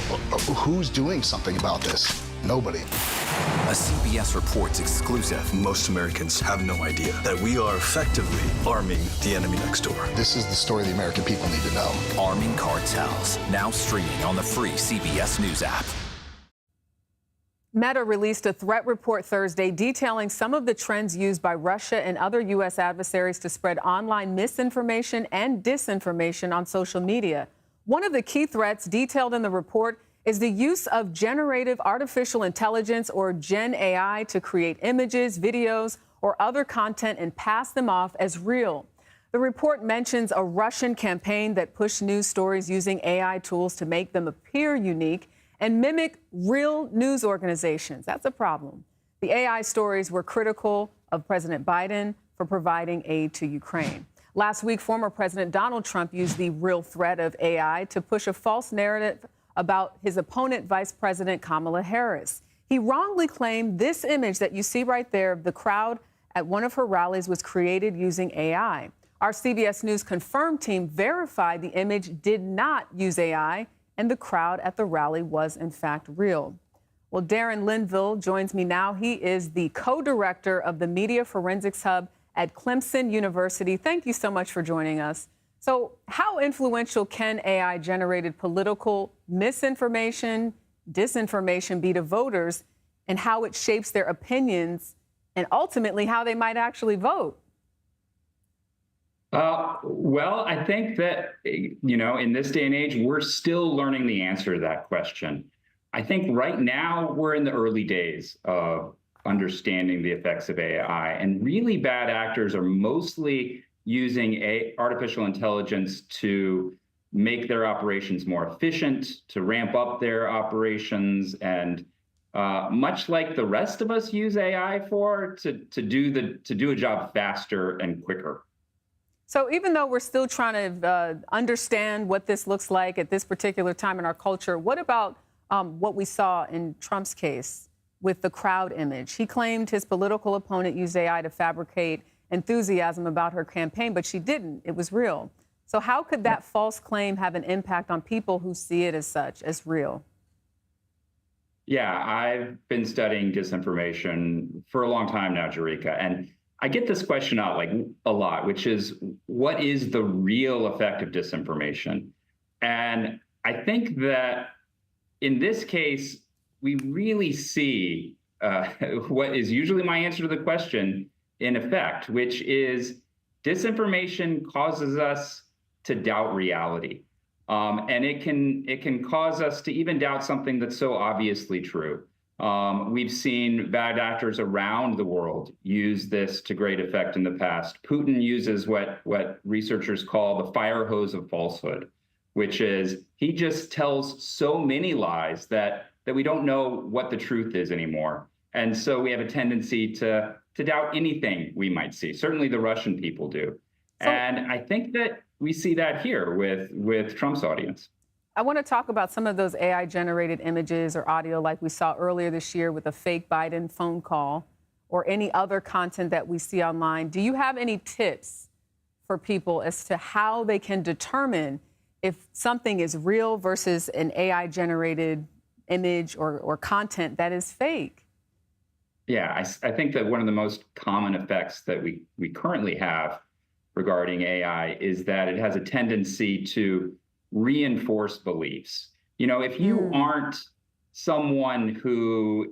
Who's doing something about this? Nobody. A CBS Reports exclusive. Most Americans have no idea that we are effectively arming the enemy next door. This is the story the American people need to know. Arming cartels, now streaming on the free CBS News app. Meta released a threat report Thursday detailing some of the trends used by Russia and other U.S. adversaries to spread online misinformation and disinformation on social media. One of the key threats detailed in the report is the use of generative artificial intelligence, or Gen AI, to create images, videos, or other content and pass them off as real. The report mentions a Russian campaign that pushed news stories using AI tools to make them appear unique and mimic real news organizations. That's a problem. The AI stories were critical of President Biden for providing aid to Ukraine. Last week, former President Donald Trump used the real threat of AI to push a false narrative about his opponent, Vice President Kamala Harris. He wrongly claimed this image that you see right there of the crowd at one of her rallies was created using AI. Our CBS News Confirmed team verified the image did not use AI, and the crowd at the rally was, in fact, real. Well, Darren Linville joins me now. He is the co-director of the Media Forensics Hub at Clemson University. Thank you so much for joining us. So how influential can AI-generated political misinformation, disinformation be to voters, and how it shapes their opinions and ultimately how they might actually vote? Well, I think that, in this day and age, we're still learning the answer to that question. I think right now we're in the early days of understanding the effects of AI, and really bad actors are mostly using artificial intelligence to make their operations more efficient, to ramp up their operations, and much like the rest of us use AI for, to do a job faster and quicker. So even though we're still trying to understand what this looks like at this particular time in our culture, what about what we saw in Trump's case with the crowd image? He claimed his political opponent used AI to fabricate enthusiasm about her campaign, but she didn't. It was real. So how could that false claim have an impact on people who see it as such, as real? Yeah, I've been studying disinformation for a long time now, Jerika, and I get this question out a lot, which is, what is the real effect of disinformation? And I think that in this case, we really see what is usually my answer to the question in effect, which is disinformation causes us to doubt reality. And it can cause us to even doubt something that's so obviously true. We've seen bad actors around the world use this to great effect in the past. Putin uses what researchers call the fire hose of falsehood, which is he just tells so many lies that we don't know what the truth is anymore. And so we have a tendency to doubt anything we might see. Certainly the Russian people do. And I think that we see that here with Trump's audience. I want to talk about some of those AI-generated images or audio like we saw earlier this year with a fake Biden phone call or any other content that we see online. Do you have any tips for people as to how they can determine if something is real versus an AI-generated image or content that is fake? Yeah, I think that one of the most common effects that we currently have regarding AI is that it has a tendency to reinforce beliefs. If you aren't someone who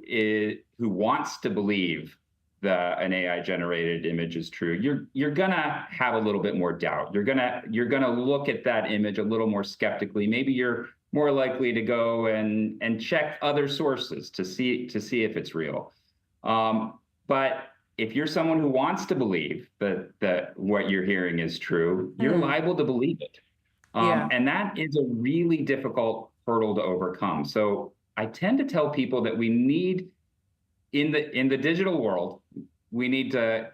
wants to believe that an AI-generated image is true, you're gonna have a little bit more doubt. You're gonna look at that image a little more skeptically. Maybe you're more likely to go and check other sources to see if it's real. But if you're someone who wants to believe that what you're hearing is true, you're liable to believe it. And that is a really difficult hurdle to overcome. So I tend to tell people that we need, in the digital world, we need to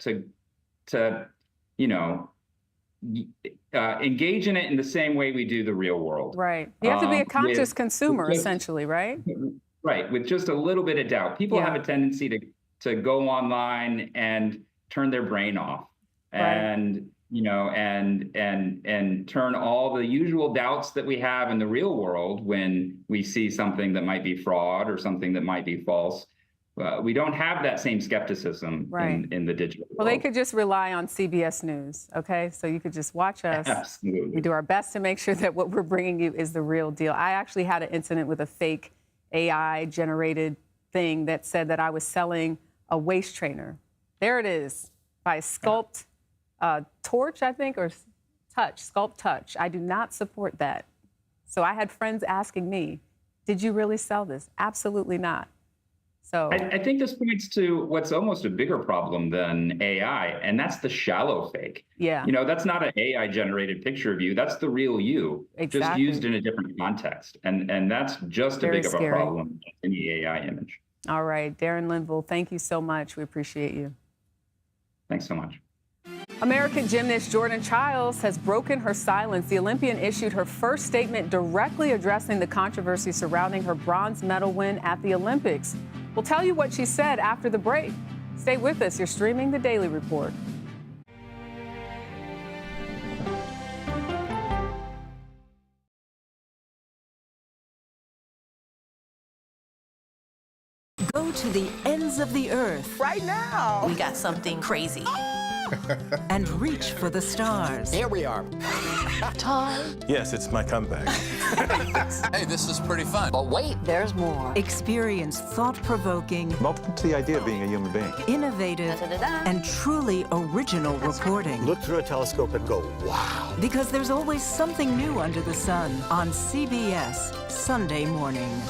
engage in it in the same way we do the real world. Right. You have to be a conscious consumer, essentially, right? Right. With just a little bit of doubt. People have a tendency to go online and turn their brain off, and and turn all the usual doubts that we have in the real world when we see something that might be fraud or something that might be false. We don't have that same skepticism in the digital world. Well, they could just rely on CBS News, okay? So you could just watch us. Absolutely. We do our best to make sure that what we're bringing you is the real deal. I actually had an incident with a fake AI-generated thing that said that I was selling a waist trainer. There it is, by Sculpt Torch, I think, or Touch, Sculpt Touch. I do not support that. So I had friends asking me, did you really sell this? Absolutely not. So I think this points to what's almost a bigger problem than AI, and that's the shallow fake. Yeah. That's not an AI-generated picture of you. That's the real you, just used in a different context. And that's just Very as big scary. of a problem as any AI image. All right, Darren Linville, thank you so much. We appreciate you. Thanks so much. American gymnast Jordan Childs has broken her silence. The Olympian issued her first statement directly addressing the controversy surrounding her bronze medal win at the Olympics. We'll tell you what she said after the break. Stay with us. You're streaming The Daily Report. Go to the ends of the earth. Right now. We got something crazy. And reach for the stars. Here we are. Time. Yes, it's my comeback. Hey, this is pretty fun. But wait, there's more. Experience thought-provoking, I'm open to the idea of being a human being. innovative, and truly original reporting. Look through a telescope and go, wow. Because there's always something new under the sun on CBS Sunday morning.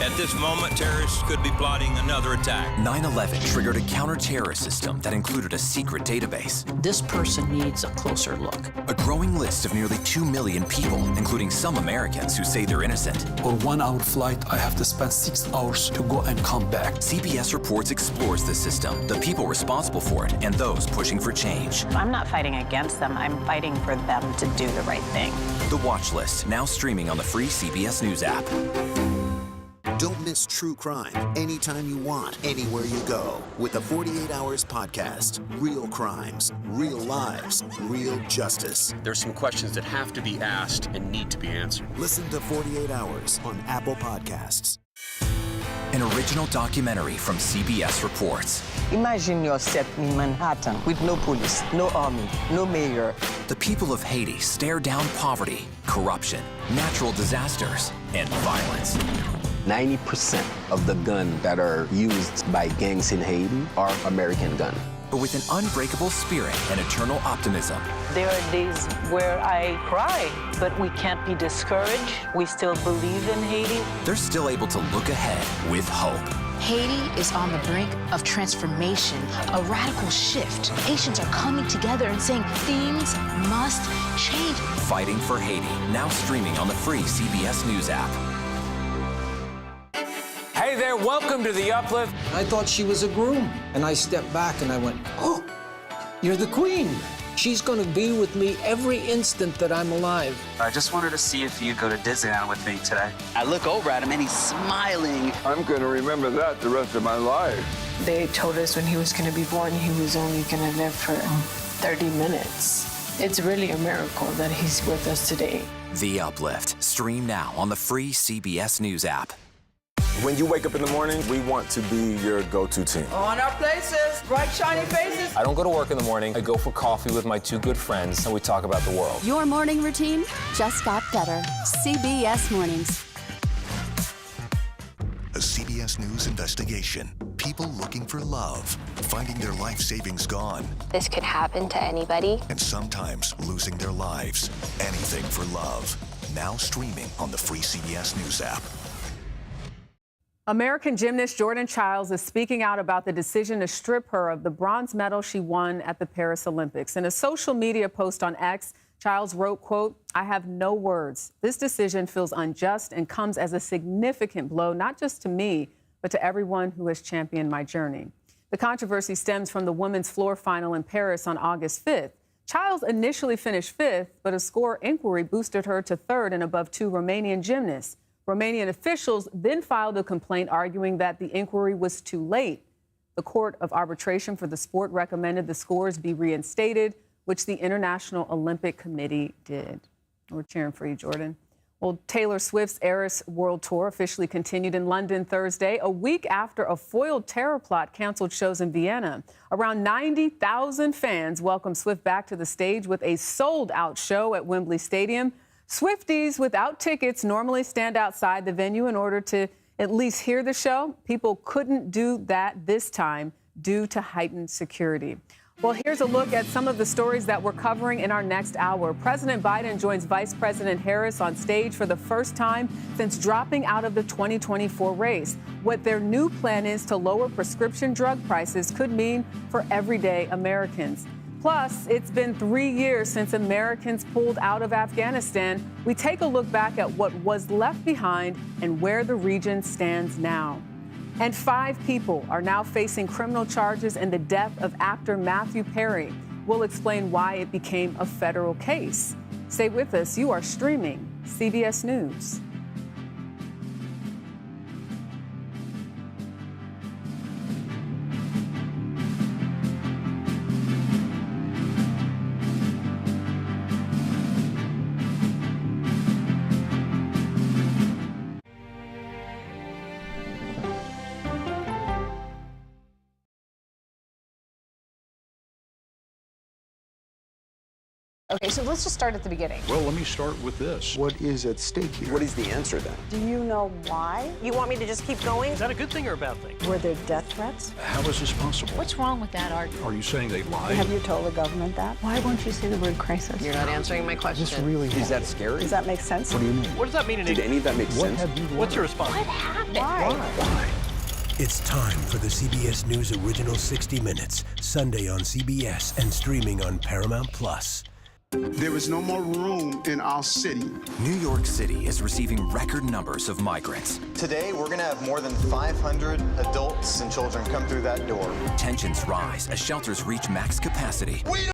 At this moment, terrorists could be plotting another attack. 9/11 triggered a counter-terrorist system that included a secret database. This person needs a closer look. A growing list of nearly 2 million people, including some Americans who say they're innocent. For 1 hour flight, I have to spend 6 hours to go and come back. CBS Reports explores the system, the people responsible for it, and those pushing for change. I'm not fighting against them. I'm fighting for them to do the right thing. The Watch List, now streaming on the free CBS News app. Don't miss true crime anytime you want, anywhere you go. With the 48 Hours podcast. Real crimes, real lives, real justice. There's some questions that have to be asked and need to be answered. Listen to 48 Hours on Apple Podcasts. An original documentary from CBS Reports. Imagine yourself in Manhattan with no police, no army, no mayor. The people of Haiti stare down poverty, corruption, natural disasters, and violence. 90% of the guns that are used by gangs in Haiti are American guns. But with an unbreakable spirit and eternal optimism. There are days where I cry, but we can't be discouraged. We still believe in Haiti. They're still able to look ahead with hope. Haiti is on the brink of transformation, a radical shift. Haitians are coming together and saying things must change. Fighting for Haiti, now streaming on the free CBS News app. Hey there, welcome to The Uplift. I thought she was a groom, and I stepped back and I went, oh, you're the queen. She's gonna be with me every instant that I'm alive. I just wanted to see if you'd go to Disneyland with me today. I look over at him and he's smiling. I'm gonna remember that the rest of my life. They told us when he was gonna be born, he was only gonna live for 30 minutes. It's really a miracle that he's with us today. The Uplift, stream now on the free CBS News app. When you wake up in the morning, we want to be your go-to team. On our places, bright, shiny faces. I don't go to work in the morning. I go for coffee with my 2 good friends, and we talk about the world. Your morning routine just got better. CBS Mornings. CBS News investigation. People looking for love, finding their life savings gone. This could happen to anybody. And sometimes losing their lives. Anything for love. Now streaming on the free CBS News app. American gymnast Jordan Childs is speaking out about the decision to strip her of the bronze medal she won at the Paris Olympics. In a social media post on X, Childs wrote, quote, "I have no words. This decision feels unjust and comes as a significant blow, not just to me, but to everyone who has championed my journey." The controversy stems from the women's floor final in Paris on August 5th. Childs initially finished 5th, but a score inquiry boosted her to 3rd and above 2 Romanian gymnasts. Romanian officials then filed a complaint arguing that the inquiry was too late. The Court of Arbitration for the sport recommended the scores be reinstated, which the International Olympic Committee did. We're cheering for you, Jordan. Well, Taylor Swift's Eras World Tour officially continued in London Thursday, a week after a foiled terror plot canceled shows in Vienna. Around 90,000 fans welcomed Swift back to the stage with a sold-out show at Wembley Stadium. Swifties without tickets normally stand outside the venue in order to at least hear the show. People couldn't do that this time due to heightened security. Well, here's a look at some of the stories that we're covering in our next hour. President Biden joins Vice President Harris on stage for the first time since dropping out of the 2024 race. What their new plan is to lower prescription drug prices could mean for everyday Americans. Plus, it's been 3 years since Americans pulled out of Afghanistan. We take a look back at what was left behind and where the region stands now. And 5 people are now facing criminal charges in the death of actor Matthew Perry. We'll explain why it became a federal case. Stay with us. You are streaming CBS News. Okay, so let's just start at the beginning. Well, let me start with this. What is at stake here? What is the answer then? Do you know why? You want me to just keep going? Is that a good thing or a bad thing? Were there death threats? How is this possible? What's wrong with that argument? Are you saying they lied? Have you told the government that? Why won't you say the word crisis? You're not answering my question. Is that scary? Does that make sense? What do you mean? What does that mean in Did any of that make sense? What's your response? What happened? Why? It's time for the CBS News Original 60 Minutes, Sunday on CBS and streaming on Paramount Plus. There is no more room in our city. New York City is receiving record numbers of migrants. Today, we're going to have more than 500 adults and children come through that door. Tensions rise as shelters reach max capacity.